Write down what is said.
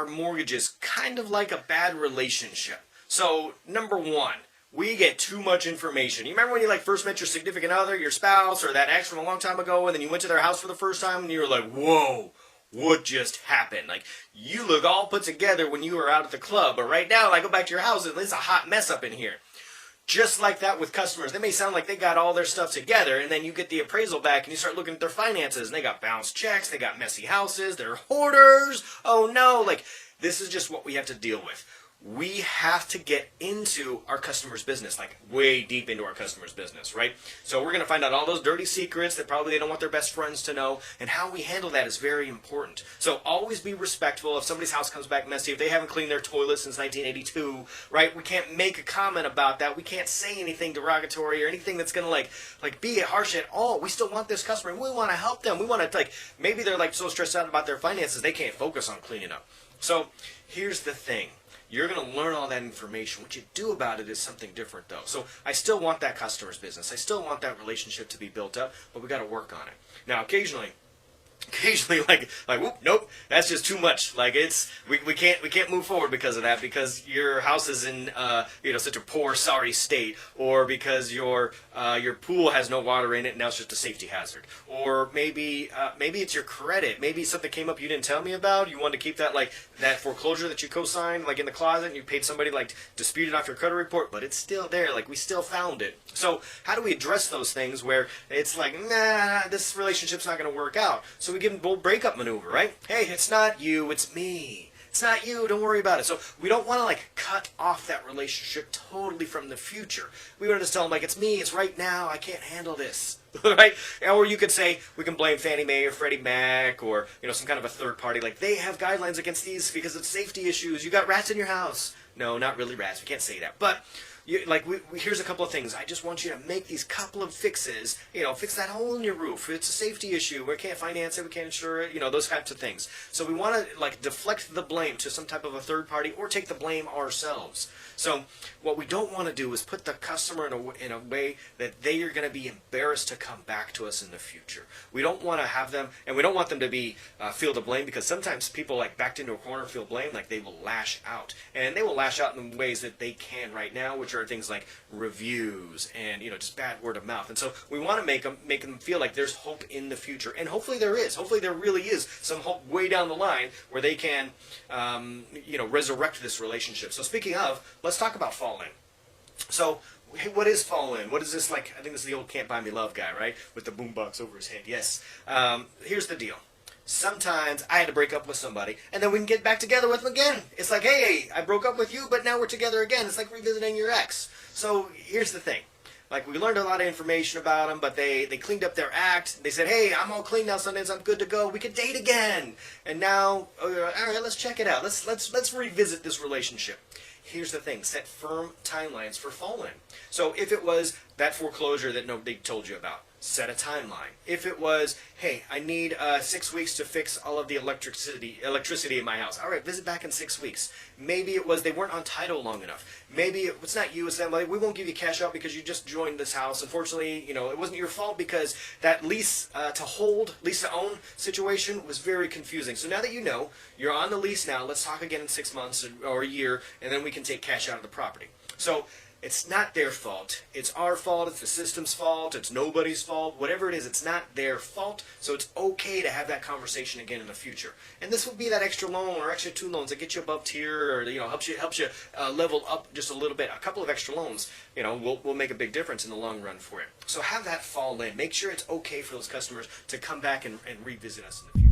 our mortgages kind of like a bad relationship. So, number one, we get too much information. You remember when you first met your significant other, your spouse, or that ex from a long time ago, and then you went to their house for the first time, and you were like, whoa, what just happened? You look all put together when you were out at the club, but right now, I go back to your house, and it's a hot mess up in here. Just like that with customers. They may sound like they got all their stuff together, and then you get the appraisal back, and you start looking at their finances, and they got bounced checks, they got messy houses, they're hoarders. Oh no, this is just what we have to deal with. We have to get into our customer's business, way deep into our customer's business, right? So we're going to find out all those dirty secrets that probably they don't want their best friends to know, and how we handle that is very important. So always be respectful. If somebody's house comes back messy, if they haven't cleaned their toilet since 1982, right? We can't make a comment about that. We can't say anything derogatory or anything that's going to be harsh at all. We still want this customer, and we want to help them. We want to maybe they're so stressed out about their finances they can't focus on cleaning up. So here's the thing. You're going to learn all that information. What you do about it is something different, though. So I still want that customer's business. I still want that relationship to be built up, but we got to work on it. Now, occasionally, whoop, nope, that's just too much. We can't move forward because of that, because your house is in such a poor, sorry state, or because your pool has no water in it and now it's just a safety hazard, or maybe it's your credit. Maybe something came up you didn't tell me about. You wanted to keep that that foreclosure that you co-signed in the closet, and you paid somebody dispute it off your credit report, but it's still there. We still found it. So how do we address those things where it's nah, this relationship's not going to work out? So we give them bold breakup maneuver, right? Hey, it's not you, it's me. It's not you, don't worry about it. So we don't want to cut off that relationship totally from the future. We want to just tell them it's me, it's right now, I can't handle this. Right? Or you could say we can blame Fannie Mae or Freddie Mac, or some kind of a third party. They have guidelines against these because of safety issues. You got rats in your house. No, not really rats. We can't say that. But here's a couple of things. I just want you to make these couple of fixes. Fix that hole in your roof. It's a safety issue. We can't finance it. We can't insure it. Those types of things. So we want to deflect the blame to some type of a third party, or take the blame ourselves. So what we don't want to do is put the customer in a way that they are going to be embarrassed to come back to us in the future. We don't want to have them, and we don't want them to be feel the blame, because sometimes people backed into a corner feel blame, they will lash out, and they will lash out in ways that they can right now, which are things like reviews and just bad word of mouth. And so we want to make them feel like there's hope in the future, and hopefully there is. Hopefully there really is some hope way down the line where they can resurrect this relationship. So speaking of, let's talk about fall in. So what is fall in? What is this like? I think this is the old Can't Buy Me Love guy, right? With the boombox over his head. Yes. Here's the deal. Sometimes I had to break up with somebody, and then we can get back together with them again. It's hey, I broke up with you, but now we're together again. It's like revisiting your ex. So here's the thing. We learned a lot of information about them, but they cleaned up their act. They said, hey, I'm all clean now, Sundance, I'm good to go. We can date again. And now, all right, let's check it out. Let's revisit this relationship. Here's the thing. Set firm timelines for fall in. So if it was that foreclosure that nobody told you about, set a timeline. If it was, hey, I need 6 weeks to fix all of the electricity in my house. All right, visit back in 6 weeks. Maybe it was they weren't on title long enough. Maybe it's not you, it's them. We won't give you cash out because you just joined this house. Unfortunately, it wasn't your fault, because that lease to own situation was very confusing. So now that you're on the lease now, let's talk again in 6 months or a year, and then we can take cash out of the property. So it's not their fault. It's our fault. It's the system's fault. It's nobody's fault. Whatever it is, it's not their fault. So it's okay to have that conversation again in the future. And this will be that extra loan or extra 2 loans that get you above tier, or helps you level up just a little bit. A couple of extra loans, will make a big difference in the long run for you. So have that fall in. Make sure it's okay for those customers to come back and revisit us in the future.